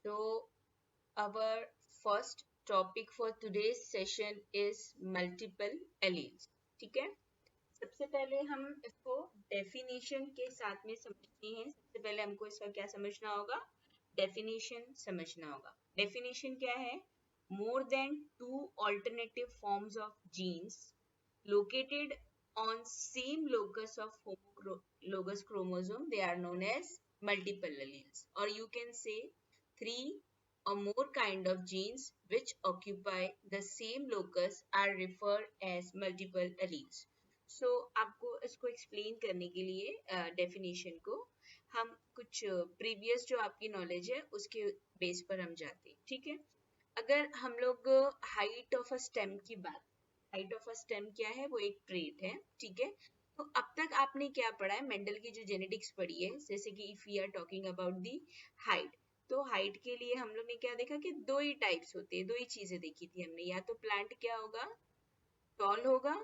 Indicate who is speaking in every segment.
Speaker 1: So, our first topic for today's session is multiple alleles. ठीक है, सबसे पहले हम इसको डेफिनेशन के साथ में समझते हैं. सबसे पहले हमको इसका क्या समझना होगा? डेफिनेशन समझना होगा. डेफिनेशन क्या है? More than two alternative forms of genes located on same locus of homologous chromosome, they are known as multiple alleles, or you can say three or more kind of genes which occupy the same locus are referred as multiple alleles. So आपको इसको explain करने के लिए definition को हम कुछ previous जो आपकी knowledge है उसके base पर हम जाते हैं. ठीक है, अगर हम लोग height of a stem की बात, हाइट ऑफ अ स्टेम क्या है? वो एक ट्रेट है. ठीक है, तो अब तक आपने क्या पढ़ा है? मेंडल की जो जेनेटिक्स पढ़ी है, जैसे कि if we are talking about the height, तो हाइट के लिए हम लोग ने क्या देखा कि दो ही टाइप्स होते हैं, दो ही चीजें देखी थी हमने. या तो प्लांट क्या होगा? टॉल होगा,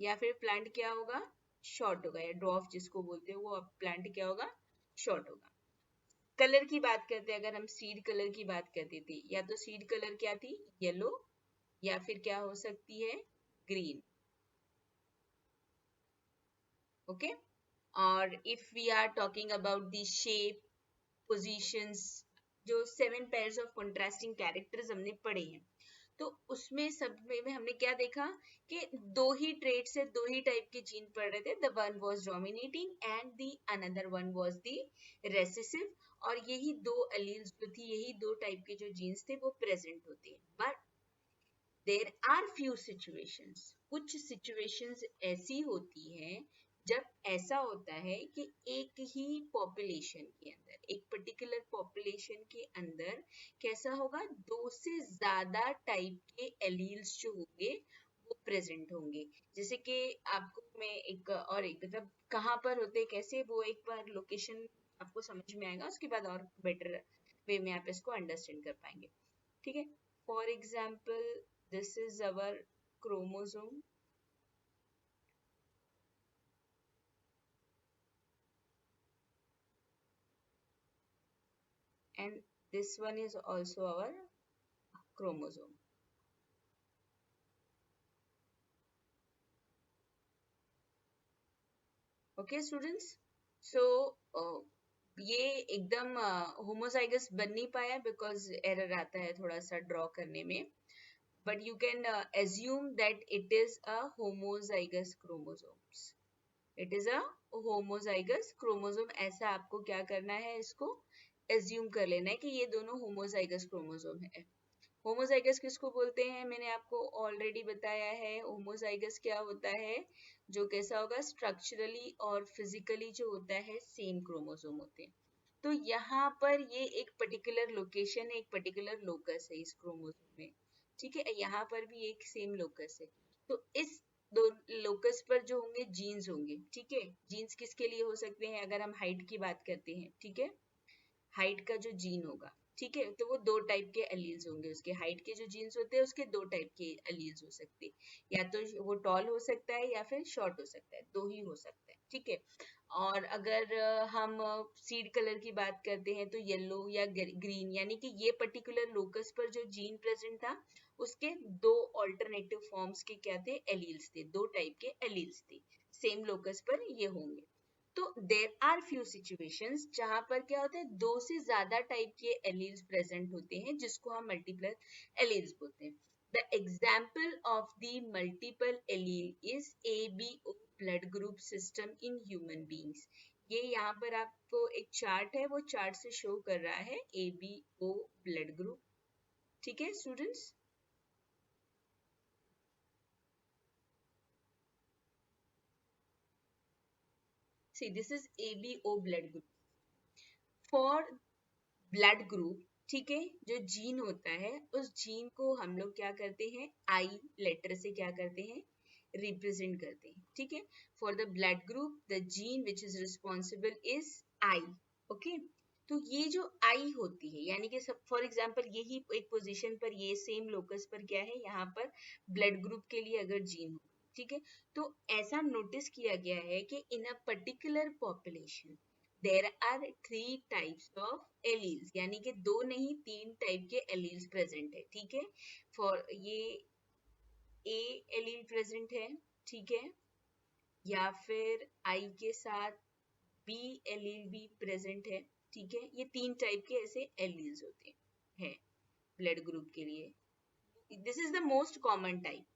Speaker 1: या फिर प्लांट क्या होगा? शॉर्ट होगा, या ड्वार्फ जिसको बोलते हैं वो प्लांट क्या होगा? शॉर्ट होगा. कलर की बात करते हैं, अगर हम सीड कलर की बात करते थे, या तो सीड कलर क्या थी? येलो, या फिर क्या हो सकती है? ग्रीन. ओके, और if we are talking about the shape, positions, जो 7 पेयर्स ऑफ कंट्रास्टिंग कैरेक्टर्स हमने पढ़े हैं, तो उसमें सब में हमने क्या देखा कि दो ही ट्रेट से दो ही टाइप के जीन पढ़ रहे थे. The one was dominating and the another one was the recessive, और यही दो एलील्स जो थी, यही दो टाइप के जो जीन्स थे वो प्रेजेंट होते हैं. But there are few situations, कुछ सिचुएशंस ऐसी होती हैं जब ऐसा होता है कि एक ही पॉपुलेशन के अंदर, एक पर्टिकुलर पॉपुलेशन के अंदर कैसा होगा? दो से ज्यादा टाइप के एलील्स जो होंगे वो प्रेजेंट होंगे. जैसे कि आपको मैं एक और एक मतलब कहाँ पर होते कैसे, वो एक बार लोकेशन आपको समझ में आएगा, उसके बाद और बेटर वे में आप इसको अंडरस्टैंड कर पाएंगे. ठीक है, for example this is our chromosome, and this one is also our chromosome. Okay students, so ये एकदम होमोजाइगस बन नहीं पाया बिकॉज एरर आता है थोड़ा सा ड्रॉ करने में, but you can assume that it is a homozygous chromosomes. It is a homozygous chromosome. ऐसा आपको क्या करना है? इसको assume कर लेना है कि ये दोनों homozygous chromosome है. होमोजाइगस किसको बोलते हैं? मैंने आपको ऑलरेडी बताया है. होमोजाइगस क्या होता है? जो कैसा होगा? स्ट्रक्चरली और फिजिकली जो होता है सेम क्रोमोसोम होते हैं. तो यहाँ पर ये एक पर्टिकुलर लोकेशन है, एक पर्टिकुलर लोकस है इस क्रोमोसोम में. ठीक है, यहाँ पर भी एक सेम लोकस है. तो इस दो लोकस पर जो होंगे जीन्स होंगे. ठीक है, जीन्स किसके लिए हो सकते हैं? अगर हम हाइट की बात करते हैं, ठीक है, हाइट का जो जीन होगा, ठीक है, तो वो दो टाइप के एलील्स होंगे. उसके हाइट के जो जीन्स होते हैं उसके दो टाइप के एलील्स हो सकते हैं. या तो वो टॉल हो सकता है या फिर शॉर्ट हो सकता है, दो ही हो सकता है. ठीक है, और अगर हम सीड कलर की बात करते हैं तो येलो या ग्रीन, यानी कि ये पर्टिकुलर लोकस पर जो जीन प्रेजेंट था उसके दो ऑल्टरनेटिव फॉर्म्स के क्या थे? एलील्स थे, दो टाइप के एलील्स थे, सेम लोकस पर ये होंगे. तो देर आर फ्यू सिचुएशंस जहां पर क्या होता है? दो से ज्यादा टाइप के एलील्स प्रेजेंट होते हैं जिसको हम मल्टीपल एलील्स बोलते हैं. The example of the multiple allele is ABO blood group system in human beings. ये यहाँ पर आपको एक चार्ट है, वो चार्ट से शो कर रहा है ABO ब्लड ग्रुप. ठीक है students, see this is ABO blood group. For blood group, ठीक है, जो जीन होता है उस जीन को हम लोग क्या करते हैं? आई लेटर से क्या करते हैं? रिप्रेजेंट करते हैं. ठीक है, for the blood group the gene which is responsible is I. Okay, तो ये जो आई होती है, यानी कि फॉर एग्जाम्पल यही एक पोजीशन पर, ये सेम लोकस पर क्या है? यहाँ पर ब्लड ग्रुप के लिए अगर जीन हो, ठीक है, तो ऐसा नोटिस किया गया है कि in a particular population there are 3 types of alleles, यानी कि 2 नहीं 3 टाइप के एलील्स प्रेजेंट है, ठीक है। फॉर ये ए एलील प्रेजेंट है, ठीक है, या फिर आई के साथ बी एलील भी प्रेजेंट है, ठीक है। ये 3 टाइप के ऐसे एलील्स होते हैं ब्लड ग्रुप के लिए। This is the most common type,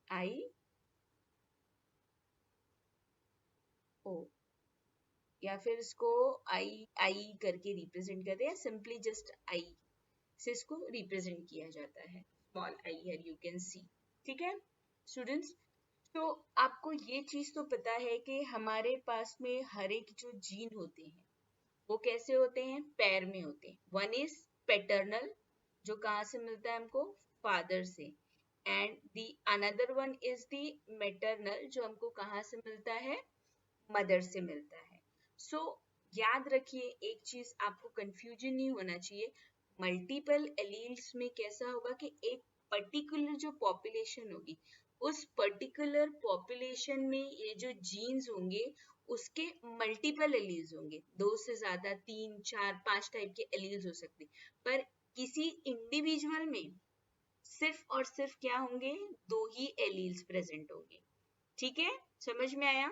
Speaker 1: I O, या फिर इसको आई आई करके रिप्रेजेंट करते हैं, सिंपली जस्ट आई से इसको रिप्रेजेंट किया जाता है, small I hear you can सी, ठीक है स्टूडेंट्स। तो आपको ये चीज तो पता है कि हमारे पास में हर एक जो जीन होते हैं वो कैसे होते हैं, पैर में होते हैं। वन इज पैटर्नल, जो कहाँ से मिलता है हमको, फादर से, and the another one is the maternal, जो हमको कहाँ से मिलता है, मदर से मिलता है। सो याद रखिए एक चीज, आपको कंफ्यूजन नहीं होना चाहिए। मल्टीपल एलील्स में कैसा होगा कि एक पर्टिकुलर जो पॉपुलेशन होगी, उस पर्टिकुलर पॉपुलेशन में ये जो जीन्स होंगे उसके मल्टीपल एलील्स होंगे, 2 से ज्यादा 3 4 5 टाइप के एलील्स हो सकते, पर किसी इंडिविजुअल में सिर्फ और सिर्फ क्या होंगे, 2 ही एलील्स प्रेजेंट होंगे, ठीक है। समझ में आया,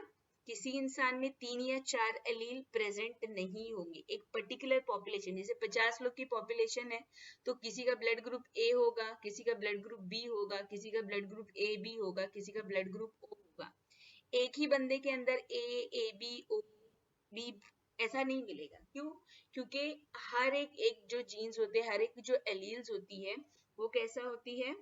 Speaker 1: किसी इंसान में 3 या 4 एलील प्रेजेंट नहीं होंगे। एक पर्टिकुलर पॉपुलेशन, जैसे 50 लोग की पॉपुलेशन है तो किसी का ब्लड ग्रुप ए होगा, किसी का ब्लड ग्रुप बी होगा, किसी का ब्लड ग्रुप ए बी होगा, किसी का ब्लड ग्रुप ओ होगा। एक ही बंदे के अंदर ए बी ओ बी ऐसा नहीं मिलेगा, क्यों, क्योंकि हर एक एक जो जीन्स होते हैं, हर एक जो एलील्स होती है वो कैसा होती है,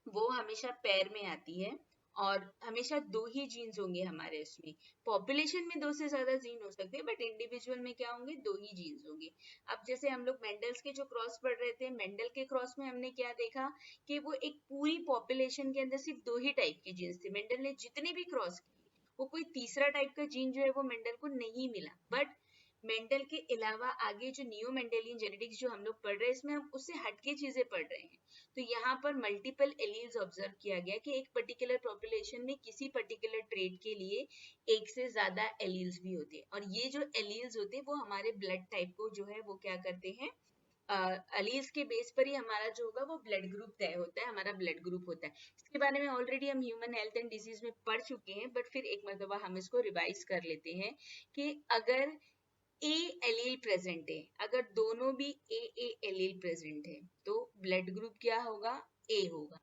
Speaker 1: वो हमेशा पैर में आती है, और हमेशा 2 ही जीन्स होंगे हमारे इसमें। पॉपुलेशन में 2 से ज्यादा जीन हो सकते हैं, बट इंडिविजुअल में क्या होंगे, 2 ही जीन्स होंगे। अब जैसे हम लोग मेंडल्स के जो क्रॉस पढ़ रहे थे, मेंडल के क्रॉस में हमने क्या देखा कि वो एक पूरी पॉपुलेशन के अंदर सिर्फ 2 ही टाइप की जीन्स थी। मेंडल ने जितने भी क्रॉस किए, वो कोई तीसरा टाइप का जीन जो है वो मेंडल को नहीं मिला। बट मेंडल के अलावा आगे जो नियो मेंडेलियन जेनेटिक्स जो हम लोग पढ़ रहे हैं, इसमें हम उससे हटके चीजें पढ़ रहे हैं। तो यहाँ पर मल्टीपल एलील्स ऑब्जर्व किया गया कि एक पर्टिकुलर पॉपुलेशन में किसी पर्टिकुलर ट्रेट के लिए एक से ज्यादा एलील्स भी होते हैं, और ये जो एलील्स होते हैं वो हमारे ब्लड टाइप को जो है वो क्या करते हैं, एलील्स के बेस पर ही हमारा जो होगा वो ब्लड ग्रुप तय होता है, हमारा ब्लड ग्रुप होता है। इसके बारे में ऑलरेडी हम ह्यूमन हेल्थ एंड डिजीज में पढ़ चुके हैं, बट फिर एक मरतबा हम इसको रिवाइज कर लेते हैं कि अगर ए एलील प्रेजेंट है, अगर दोनों भी ए एलील प्रेजेंट है तो ब्लड ग्रुप क्या होगा, ए होगा।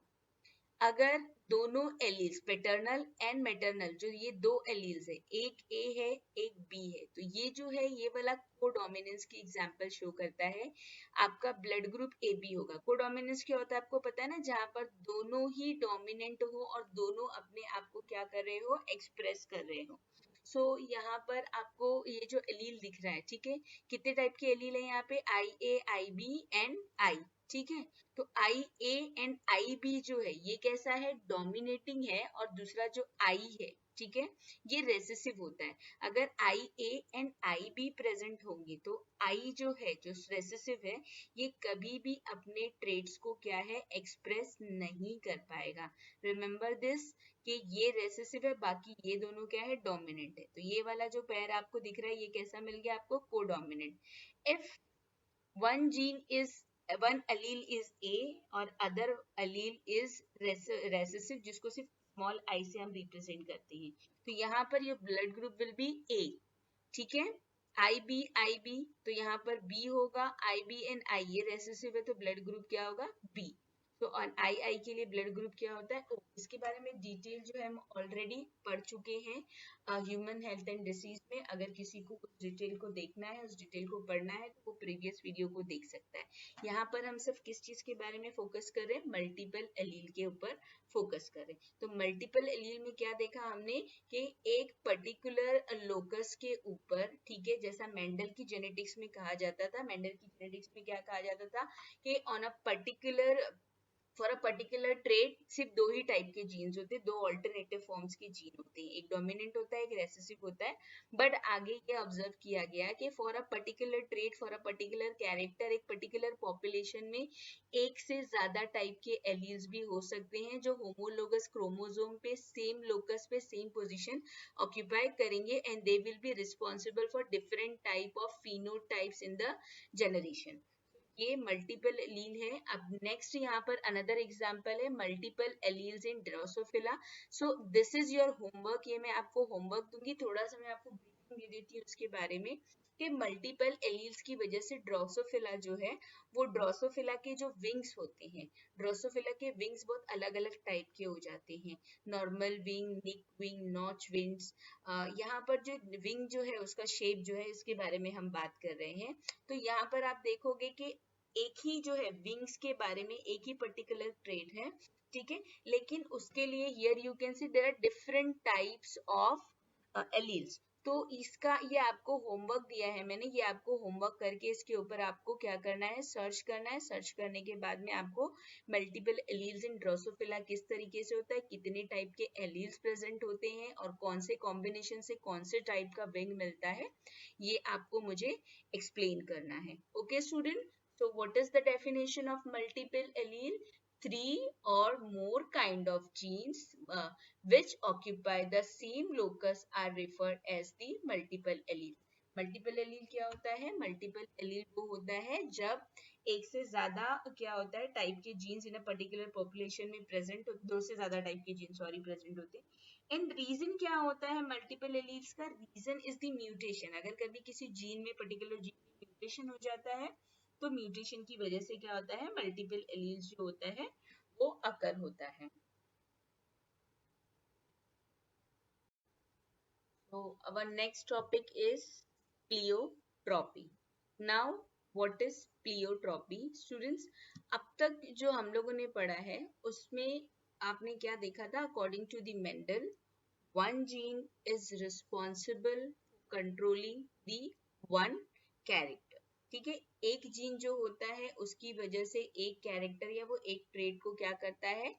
Speaker 1: अगर दोनों एलील्स पैटर्नल एंड मैटरनल, जो ये 2 एलील्स है, एक ए है एक बी है, तो ये जो है ये वाला कोडोमिनेंस की एग्जांपल शो करता है, आपका ब्लड ग्रुप ए बी होगा। कोडोमिनेंस क्या होता है आपको पता है ना, जहां पर दोनों ही डोमिनेंट हो और दोनों अपने आप को क्या कर रहे हो, एक्सप्रेस कर रहे हो। सो यहाँ पर आपको ये जो एलील दिख रहा है, ठीक है, कितने टाइप के एलील है यहाँ पे, आई ए आई बी एंड आई, ठीक है। तो आई ए एंड आई बी जो है ये कैसा है, डोमिनेटिंग है, और दूसरा जो आई है, ठीक है, ये रेसेसिव होता है। अगर I A and I B present होंगे तो आई जो है, जो रेसेसिव है, ये कभी भी अपने ट्रेड्स को क्या है, एक्सप्रेस नहीं कर पाएगा। रिमेंबर दिस कि ये रेसेसिव है, बाकी ये दोनों क्या है, डोमिनेंट है। तो ये वाला जो पेयर आपको दिख रहा है ये कैसा मिल गया आपको, codominant. If one gene is one allele is A और other allele is recessive, जिसको सिर्फ स्मॉल आई से हम रिप्रेजेंट करते हैं, तो यहाँ पर ये ब्लड ग्रुप विल बी ए, ठीक है। आई बी तो यहाँ पर बी होगा, आई बी एंड आई ये रेसेसिव है तो ब्लड ग्रुप क्या होगा, बी। तो आई के लिए ब्लड ग्रुप क्या होता है, ओ। इसके बारे में डिटेल जो है हम ऑलरेडी पढ़ चुके हैं ह्यूमन हेल्थ एंड डिसीज में। अगर किसी को उस डिटेल को देखना है, उस डिटेल को पढ़ना है, तो वो प्रीवियस वीडियो को देख सकता है। यहाँ पर हम सिर्फ किस चीज के बारे में फोकस कर रहे हैं, मल्टीपल एलील के ऊपर फोकस कर रहे हैं। तो मल्टीपल एलील में क्या देखा हमने कि एक पर्टिकुलर लोकस के ऊपर, ठीक है, जैसा मेंडल की जेनेटिक्स में कहा जाता था, मेंडल की जेनेटिक्स में क्या कहा जाता था कि on a particular for a particular trait सिर्फ दो ही टाइप के जीन्स होते हैं, दो ऑल्टरनेटिव फॉर्म्स के जीन होते हैं, एक डोमिनेंट होता है, एक रेसेसिव होता है। बट आगे ये ऑब्जर्व किया गया कि for a particular trait, for a particular character, एक पर्टिकुलर पॉपुलेशन में एक से ज्यादा टाइप के एलील्स भी हो सकते हैं जो होमोलोगस क्रोमोसोम पे सेम लोकस पे सेम पोजीशन ऑक्यूपाई करेंगे, and they will be responsible for different type of phenotypes in the generation. ये मल्टीपल एलील है। अब नेक्स्ट यहाँ पर अनदर एग्जांपल है multiple alleles in Drosophila. So this is your homework, ये मैं आपको होमवर्क दूंगी, थोड़ा सा मैं आपको ब्रीफिंग दे देती हूँ उसके बारे में कि मल्टीपल एलील्स की वजह से ड्रोसोफिला जो है वो ड्रोसोफिला के जो विंग्स होते हैं, ड्रोसोफिला के विंग्स बहुत अलग अलग टाइप के हो जाते हैं, नॉर्मल विंग, निक विंग, नॉच विंग्स। यहाँ पर जो विंग जो है उसका शेप जो है इसके बारे में हम बात कर रहे हैं। तो यहाँ पर आप देखोगे कि एक ही जो है विंग्स के बारे में एक ही पर्टिकुलर ट्रेट है, ठीक है, लेकिन उसके लिए here you can see there are different types of alleles. तो इसका ये आपको होमवर्क दिया है मैंने, ये आपको होमवर्क करके इसके ऊपर आपको क्या करना है, सर्च करना है। सर्च करने के बाद में आपको मल्टीपल एलील्स इन ड्रोसोफिला किस तरीके से होता है, कितने टाइप के एलील्स प्रेजेंट होते हैं और कौन से कॉम्बिनेशन से कौन से टाइप का विंग मिलता है, ये आपको मुझे एक्सप्लेन करना है। Okay student, so what is the definition of multiple allele? Three or more kind of genes which occupy the same locus are referred as the multiple allele. Multiple allele क्या होता है, मल्टीपल एलील वो होता है जब एक से ज्यादा क्या होता है टाइप के genes in a particular population में प्रेजेंट, दो से ज्यादा टाइप के जीन्स सॉरी प्रेजेंट होते हैं। एंड रीजन क्या होता है मल्टीपल एलील्स का, रीजन इज द म्यूटेशन। अगर कभी किसी जीन में पर्टिकुलर जीन में म्यूटेशन हो जाता है तो म्यूटेशन की वजह से क्या होता है मल्टीपल एलील्स जो होता है वो अकर होता है। So our next topic is pleiotropy. Now what is pleiotropy? Students, अब तक जो हम लोगों ने पढ़ा है उसमें आपने क्या देखा था, according to the Mendel one gene is responsible for controlling the one character। ठीक है, एक जीन जो होता है उसकी वजह से एक कैरेक्टर या वो एक ट्रेट को क्या करता है,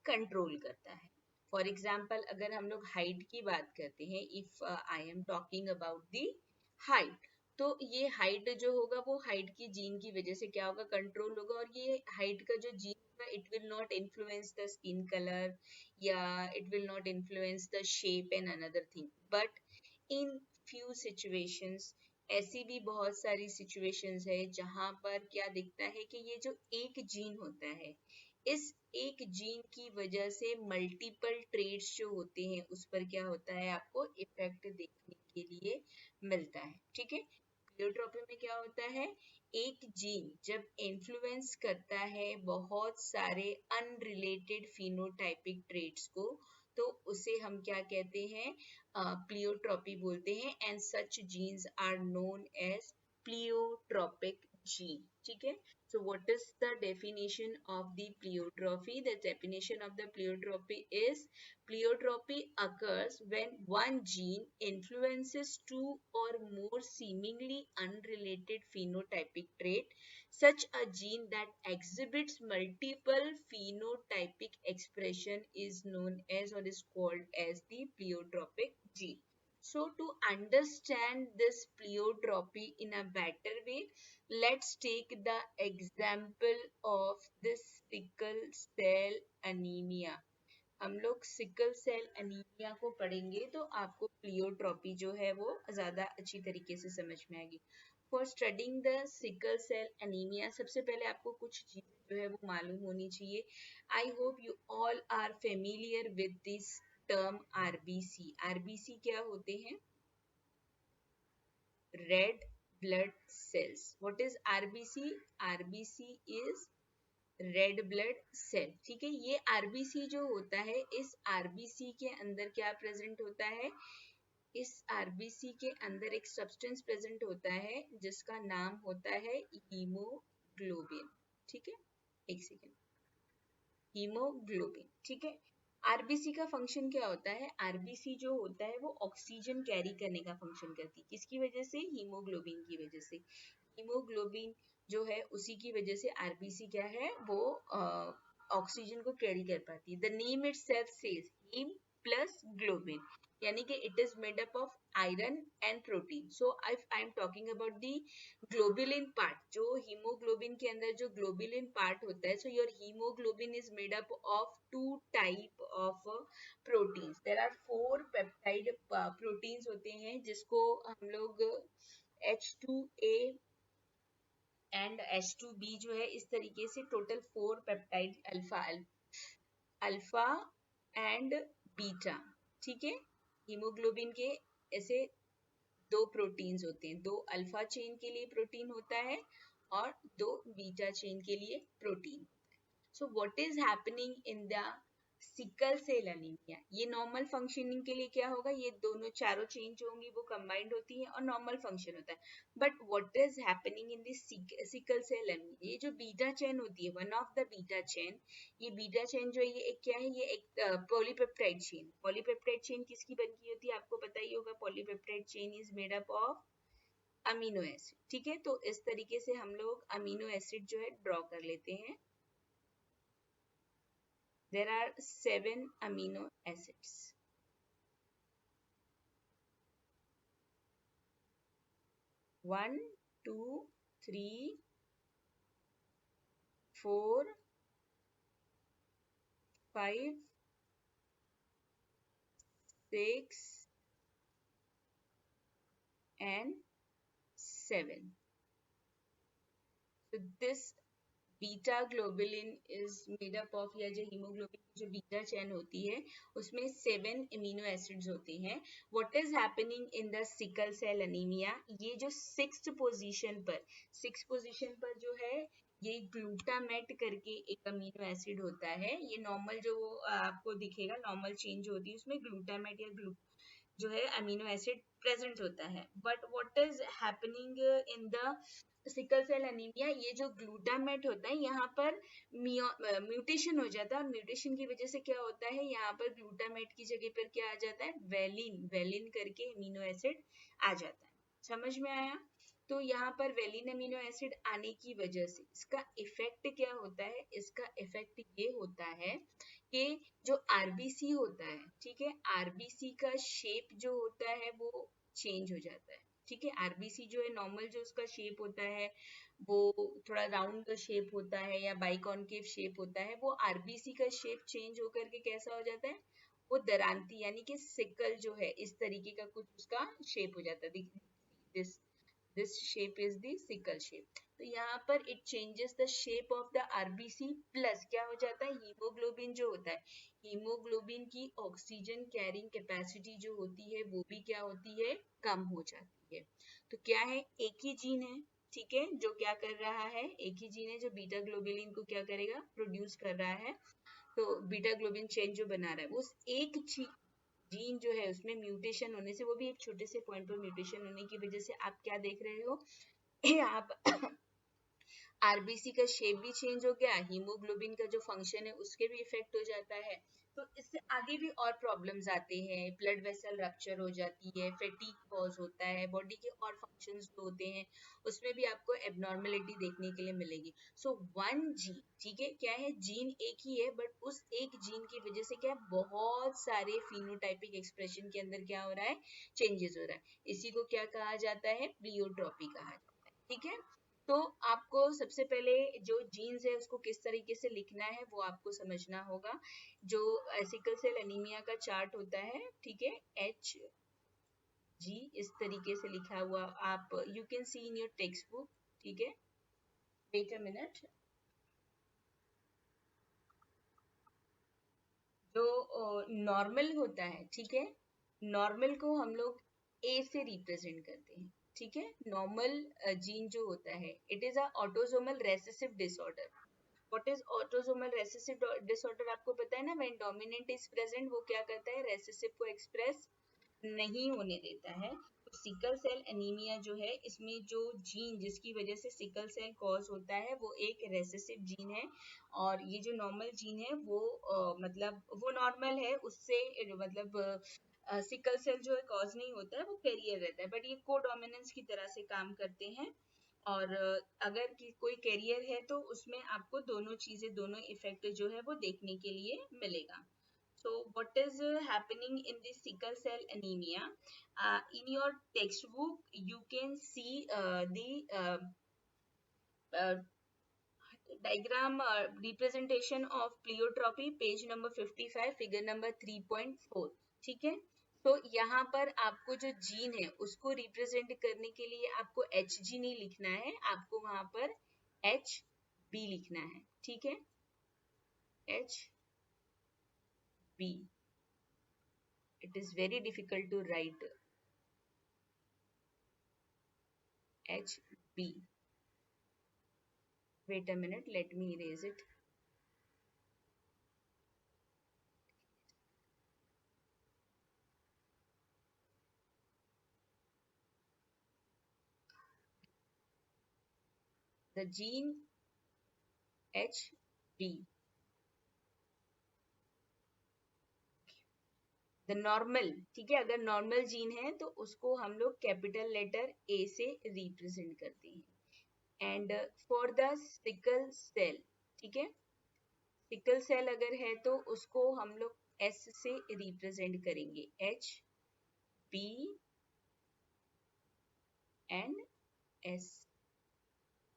Speaker 1: कंट्रोल करता है। फॉर एग्जाम्पल अगर हम लोग हाइट की बात करते हैं, if I am talking about the height, तो ये हाइट जो होगा वो हाइट की जीन की वजह से क्या होगा, कंट्रोल होगा। और ये हाइट का जो जीन होगा it will not influence the skin colour या it will not influence the shape and another thing. But in few situations, ऐसी भी बहुत सारी सिचुएशंस है जहां पर क्या दिखता है कि ये जो एक जीन होता है इस एक जीन की वजह से मल्टीपल ट्रेड्स जो होते हैं उस पर क्या होता है, आपको इफेक्ट देखने के लिए मिलता है। ठीक है, प्लियोट्रॉपी में क्या होता है, एक जीन जब इन्फ्लुएंस करता है बहुत सारे अनरिलेटेड फिनोटाइपिक ट्रेट्स को, तो उसे हम क्या कहते हैं, प्लियोट्रॉपी बोलते हैं। And such genes are known as pleiotropic gene. ठीक है, so what is the definition of the pleiotropy? The definition of the pleiotropy is pleiotropy occurs when one gene influences two or more seemingly unrelated phenotypic trait. Such a gene that exhibits multiple phenotypic expression is known as or is called as the pleiotropic gene. So to understand this pleiotropy in a better way, let's take the example of this sickle cell anemia. हम लोग sickle cell anaemia को पढ़ेंगे तो आपको pleiotropy जो है वो ज्यादा अच्छी तरीके से समझ में आएगी। For studying the sickle cell anaemia सबसे पहले आपको कुछ चीजें जो है वो मालूम होनी चाहिए। I hope you all are familiar with this term RBC. RBC क्या होते हैं, red blood cells. What is RBC? RBC is red blood cell. ठीक है, ये आरबीसी जो होता है इस आरबीसी के अंदर क्या प्रेजेंट होता है, इस आरबीसी के अंदर एक सब्सटेंस प्रेजेंट होता है जिसका नाम होता है हीमोग्लोबिन। ठीक है, एक सेकेंड, हीमोग्लोबिन। ठीक है, आरबीसी का फंक्शन क्या होता है, आरबीसी जो होता है वो ऑक्सीजन कैरी करने का फंक्शन करती है। किसकी वजह से, हीमोग्लोबिन की वजह से। हीमोग्लोबिन जो है उसी की वजह से आरबीसी क्या है वो ऑक्सीजन को कैरी कर पाती है. The name itself says haem plus globin, यानी कि it is made up of iron and protein. So I am talking about the globulin part, जो हीमोग्लोबिन के अंदर जो ग्लोबुलिन पार्ट होता है. So your haemoglobin is made up of two type of proteins. There are 4 peptide proteins होते हैं जिसको हम लोग H2A एंड H2B जो है, इस तरीके से total 4 peptide alpha and beta. ठीक है, हीमोग्लोबिन के ऐसे 2 प्रोटीन्स होते हैं. 2 अल्फा चेन के लिए प्रोटीन होता है और 2 बीटा चेन के लिए protein. So what is happening in the sickle cell anaemia? ये नॉर्मल फंक्शनिंग के लिए क्या होगा, ये दोनों चारों चेन जो होंगी वो कंबाइंड होती है और नॉर्मल फंक्शन होता है. But what is happening in this sickle cell anaemia? ये जो बीटा चेन होती है, one of the beta chain, ये बीटा चेन जो है ये एक क्या है, ये एक पॉलीपेप्टाइड चेन. पॉलीपेप्टाइड चेन किसकी बनती होती है, आपको पता ही होगा. Polypeptide chain is made up of amino acid. ठीक है, तो इस तरीके से हम लोग अमीनो एसिड जो है ड्रॉ कर लेते हैं. There are 7 amino acids. 1, 2, 3, 4, 5, 6 and 7. So this beta globulin is made up of, या जो हीमोग्लोबिन की जो बीटा चेन होती है उसमें 7 अमीनो एसिड्स होते हैं. What is happening in the sickle cell anaemia? ये जो 6th पोजीशन पर जो है ये ग्लूटामेट करके एक अमीनो एसिड होता है. ये नॉर्मल जो आपको दिखेगा, नॉर्मल चेन जो होती है उसमें ग्लूटामेट या जो है अमीनो एसिड प्रेजेंट होता है. But what is happening in the sickle cell anaemia? ये जो ग्लूटामेट होता है यहाँ पर म्यूटेशन हो जाता है, और म्यूटेशन की वजह से क्या होता है, यहाँ पर ग्लूटामेट की जगह पर क्या आ जाता है, वेलिन करके अमीनो एसिड आ जाता है. समझ में आया? तो यहाँ पर वेलिन अमीनो एसिड आने की वजह से इसका इफेक्ट क्या होता है, इसका इफेक्ट ये होता है कि जो आरबीसी होता है, ठीक है, आरबीसी का शेप जो होता है वो चेंज हो जाता है. ठीक है, आरबीसी जो है नॉर्मल जो उसका शेप होता है वो थोड़ा राउंड शेप होता है या बाइकॉनकेव शेप होता है. वो आरबीसी का शेप चेंज होकर के कैसा हो जाता है, वो दरांती यानी कि सिकल जो है इस तरीके का कुछ उसका शेप हो जाता है. This shape is the sickle shape. तो यहाँ पर it changes the shape of the RBC, plus क्या हो जाता है, हीमोग्लोबिन जो होता है, हीमोग्लोबिन की ऑक्सीजन कैरिंग कैपेसिटी जो होती है वो भी क्या होती है, कम हो जाती है. तो क्या है, एक ही जीन है, ठीक है, जो क्या कर रहा है, एक ही जीन है जो बीटा ग्लोबुलिन को क्या करेगा, प्रोड्यूस कर रहा है. तो बीटा ग्लोबिन चेन जो बना रहा है, उस एक जीन जो है उसमें म्यूटेशन होने से, वो भी एक छोटे से पॉइंट पर म्यूटेशन होने की वजह से आप क्या देख रहे हो, आप आरबीसी का शेप भी चेंज हो गया, हीमोग्लोबिन का जो फंक्शन है उसके भी इफेक्ट हो जाता है. तो इससे आगे भी और प्रॉब्लम्स आते हैं, ब्लड वेसल रप्चर हो जाती है, फैटीग कॉज होता है, बॉडी के और फंक्शंस जो होते हैं उसमें भी आपको एबनॉर्मेलिटी देखने के लिए मिलेगी. सो वन जीन, ठीक है, क्या है, जीन एक ही है बट उस एक जीन की वजह से क्या बहुत सारे फिनोटाइपिक एक्सप्रेशन के अंदर क्या हो रहा है, चेंजेस हो रहा है. इसी को क्या कहा जाता है, प्लियोट्रॉपी कहा जाता है. ठीक है, तो आपको सबसे पहले जो जीन्स है उसको किस तरीके से लिखना है वो आपको समझना होगा. जो सिकल सेल एनीमिया का चार्ट होता है, ठीक है, HG इस तरीके से लिखा हुआ आप you can C in your text book. ठीक है, वेट अ मिनट. जो नॉर्मल होता है, ठीक है, नॉर्मल को हम लोग ए से रिप्रेजेंट करते हैं. ठीक है, नॉर्मल जीन जो होता है it is a autosomal recessive disorder. What is autosomal recessive disorder? आपको पता है ना, व्हेन डोमिनेंट इज प्रेजेंट वो क्या करता है, रेसेसिव को एक्सप्रेस नहीं होने देता है. तो सिकल सेल एनीमिया जो है इसमें जो जीन जिसकी वजह से सिकल सेल कॉज होता है वो एक रेसेसिव जीन है, और ये जो नॉर्मल जीन है वो मतलब वो नॉर्मल है, उससे मतलब सिकल सेल जो है कॉज नहीं होता है, वो कैरियर रहता है, बट ये कोडोमिनेंस की तरह से काम करते हैं. और अगर कोई कैरियर है तो उसमें आपको दोनों चीजें, दोनों इफेक्ट जो है वो देखने के लिए मिलेगा. So what is happening in the sickle cell anemia? In your textbook, you can see uh, diagram representation of pleiotropy, page number 55, figure number 3.4. ठीक है. तो यहाँ पर आपको जो जीन है उसको रिप्रेजेंट करने के लिए आपको HG नहीं लिखना है, आपको वहां पर HB लिखना है. ठीक है, HB. It is very difficult to write HB. Wait a minute, let me erase it. The gene HB. The normal. ठीक है, अगर नॉर्मल जीन है तो उसको हम लोग कैपिटल लेटर A से रिप्रेजेंट करते हैं. And for the sickle cell, ठीक है, सिकल सेल अगर है तो उसको हम लोग S से रिप्रेजेंट करेंगे, HB and S.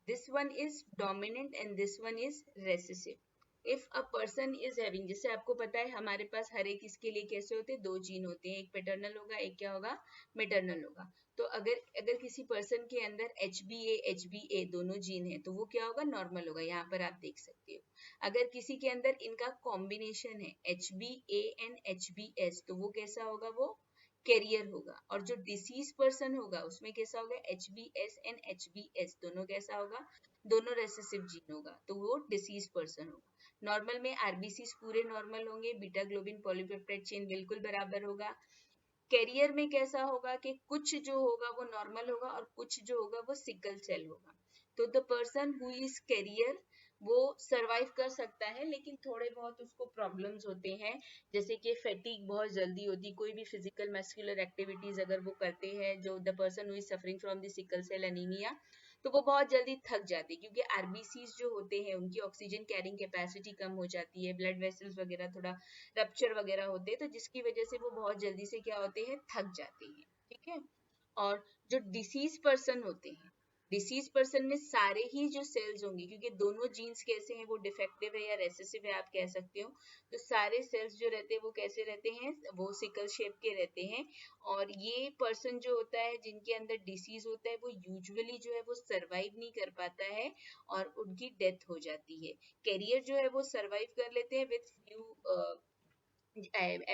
Speaker 1: This one is dominant and this one is recessive. If a person is having, जैसे आपको पता है हमारे पास हर एक इसके लिए कैसे होते हैं, दो जीन होते हैं, एक पैटर्नल होगा, एक क्या होगा, मेटर्नल होगा. तो अगर किसी पर्सन के अंदर HbA दोनों जीन है तो वो क्या होगा, नॉर्मल होगा. यहाँ पर आप देख सकते हो. अगर किसी के अंदर इनका कॉम्बिनेशन है HbA एंड HbS तो वो कैसा होगा, वो कैरियर होगा. और जो डिसीज पर्सन होगा उसमें कैसा होगा, HbS एंड HbS दोनों कैसा होगा, दोनों रेसेसिव जीन होगा, तो वो डिसीज पर्सन होगा. नॉर्मल में आरबीसी पूरे नॉर्मल होंगे, बीटा ग्लोबिन पॉलीपेप्टाइड चेन बिल्कुल बराबर होगा. कैरियर में कैसा होगा कि कुछ जो होगा वो नॉर्मल होगा और कुछ जो होगा वो सिकल सेल होगा. तो the person who is carrier वो सरवाइव कर सकता है, लेकिन थोड़े बहुत उसको प्रॉब्लम्स होते हैं, जैसे कि फैटिक बहुत जल्दी होती, कोई भी फिजिकल मस्कुलर एक्टिविटीज अगर वो करते हैं, जो the person who is suffering from the sickle cell anaemia, तो वो बहुत जल्दी थक जाते हैं, क्योंकि आरबीसीज जो होते हैं उनकी ऑक्सीजन कैरिंग कैपेसिटी कम हो जाती है, ब्लड वेसल्स वगैरह थोड़ा रप्चर वगैरह होते हैं, तो जिसकी वजह से वो बहुत जल्दी से क्या होते हैं, थक जाते हैं. ठीक है. और जो डिसीज पर्सन होते हैं, डिसीज पर्सन में सारे ही जो सेल्स होंगे, क्योंकि दोनों जीन्स कैसे हैं, वो डिफेक्टिव है या रेसेसिव है आप कह सकते हो, तो सारे सेल्स जो रहते हैं वो कैसे रहते हैं, वो सिकल शेप के रहते हैं. और ये पर्सन जो होता है जिनके अंदर डिसीज होता है वो यूजुअली जो है वो सरवाइव नहीं कर पाता है और उनकी डेथ हो जाती है. कैरियर जो है वो सरवाइव कर लेते हैं विथ फ्यू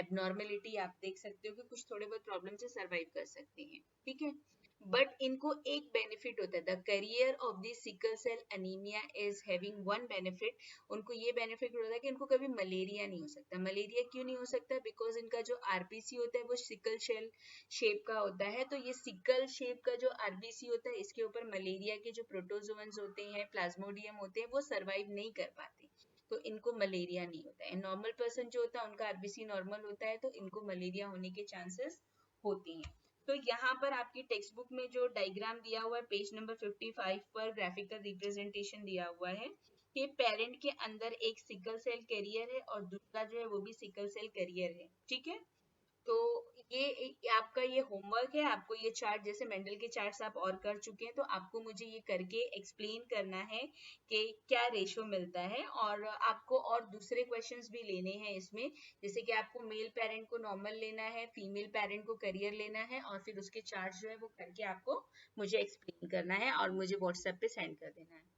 Speaker 1: एबनॉर्मेलिटी, आप देख सकते हो कि कुछ थोड़े बहुत प्रॉब्लम से सरवाइव कर सकते हैं. ठीक है. बट इनको एक बेनिफिट होता है, the carrier of the sickle cell anaemia is having one benefit. उनको ये बेनिफिट होता है कि इनको कभी मलेरिया नहीं हो सकता. मलेरिया क्यों नहीं हो सकता, बिकॉज इनका जो आरबीसी होता है वो सिकल सेल शेप का होता है. तो ये सिकल शेप का जो आरबीसी होता है इसके ऊपर मलेरिया के जो प्रोटोजोअन्स होते हैं, प्लाज्मोडियम होते हैं, वो सर्वाइव नहीं कर पाते, तो इनको मलेरिया नहीं होता है. नॉर्मल पर्सन जो होता है उनका आरबीसी नॉर्मल होता है, तो इनको मलेरिया होने के चांसेस होते हैं. तो यहाँ पर आपकी टेक्स्ट बुक में जो डायग्राम दिया हुआ है पेज नंबर 55 पर ग्राफिकल रिप्रेजेंटेशन दिया हुआ है कि पेरेंट के अंदर एक सिकल सेल कैरियर है और दूसरा जो है वो भी सिकल सेल कैरियर है. ठीक है. तो ये आपका ये होमवर्क है, आपको ये चार्ट, जैसे मेंडल के चार्ट्स आप और कर चुके हैं, तो आपको मुझे ये करके एक्सप्लेन करना है कि क्या रेशो मिलता है. और आपको और दूसरे क्वेश्चंस भी लेने हैं इसमें, जैसे कि आपको मेल पेरेंट को नॉर्मल लेना है, फीमेल पेरेंट को करियर लेना है, और फिर उसके चार्ट जो है वो करके आपको मुझे एक्सप्लेन करना है और मुझे व्हाट्सएप पे सेंड कर देना है.